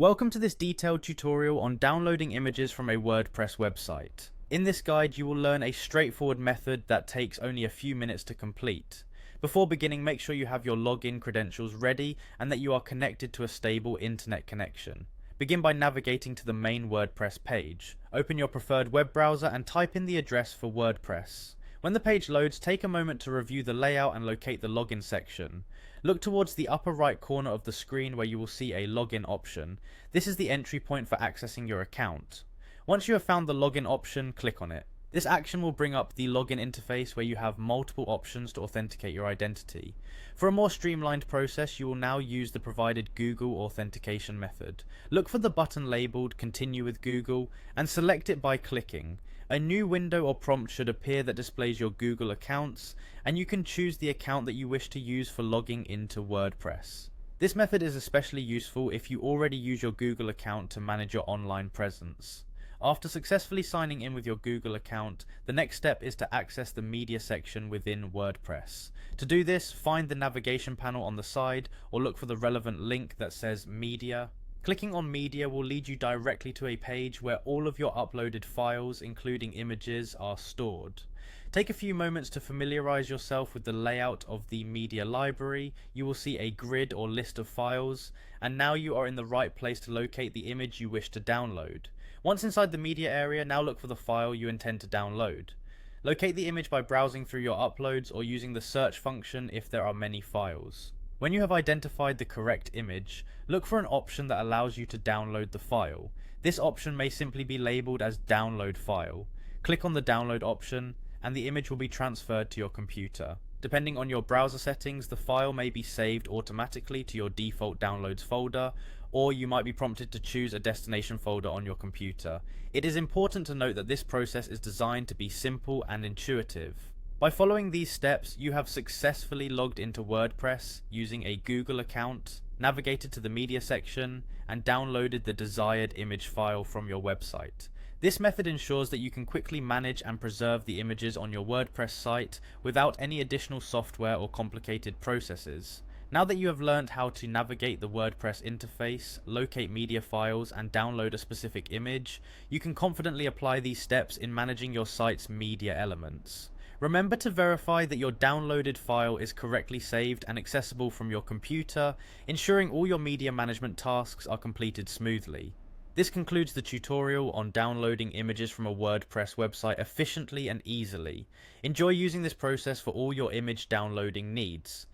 Welcome to this detailed tutorial on downloading images from a WordPress website. In this guide you will learn a straightforward method that takes only a few minutes to complete. Before beginning, make sure you have your login credentials ready and that you are connected to a stable internet connection. Begin by navigating to the main WordPress page. Open your preferred web browser and type in the address for WordPress. When the page loads, take a moment to review the layout and locate the login section. Look towards the upper right corner of the screen where you will see a login option. This is the entry point for accessing your account. Once you have found the login option, click on it. This action will bring up the login interface where you have multiple options to authenticate your identity. For a more streamlined process, you will now use the provided Google authentication method. Look for the button labeled Continue with Google and select it by clicking. A new window or prompt should appear that displays your Google accounts, and you can choose the account that you wish to use for logging into WordPress. This method is especially useful if you already use your Google account to manage your online presence. After successfully signing in with your Google account, the next step is to access the media section within WordPress. To do this, find the navigation panel on the side or look for the relevant link that says Media. Clicking on Media will lead you directly to a page where all of your uploaded files, including images, are stored. Take a few moments to familiarize yourself with the layout of the media library. You will see a grid or list of files, and now you are in the right place to locate the image you wish to download. Once inside the media area, now look for the file you intend to download. Locate the image by browsing through your uploads or using the search function if there are many files. When you have identified the correct image, look for an option that allows you to download the file. This option may simply be labeled as Download File. Click on the download option and the image will be transferred to your computer. Depending on your browser settings, the file may be saved automatically to your default downloads folder, or you might be prompted to choose a destination folder on your computer. It is important to note that this process is designed to be simple and intuitive. By following these steps, you have successfully logged into WordPress using a Google account, navigated to the media section, and downloaded the desired image file from your website. This method ensures that you can quickly manage and preserve the images on your WordPress site without any additional software or complicated processes. Now that you have learned how to navigate the WordPress interface, locate media files, and download a specific image, you can confidently apply these steps in managing your site's media elements. Remember to verify that your downloaded file is correctly saved and accessible from your computer, ensuring all your media management tasks are completed smoothly. This concludes the tutorial on downloading images from a WordPress website efficiently and easily. Enjoy using this process for all your image downloading needs.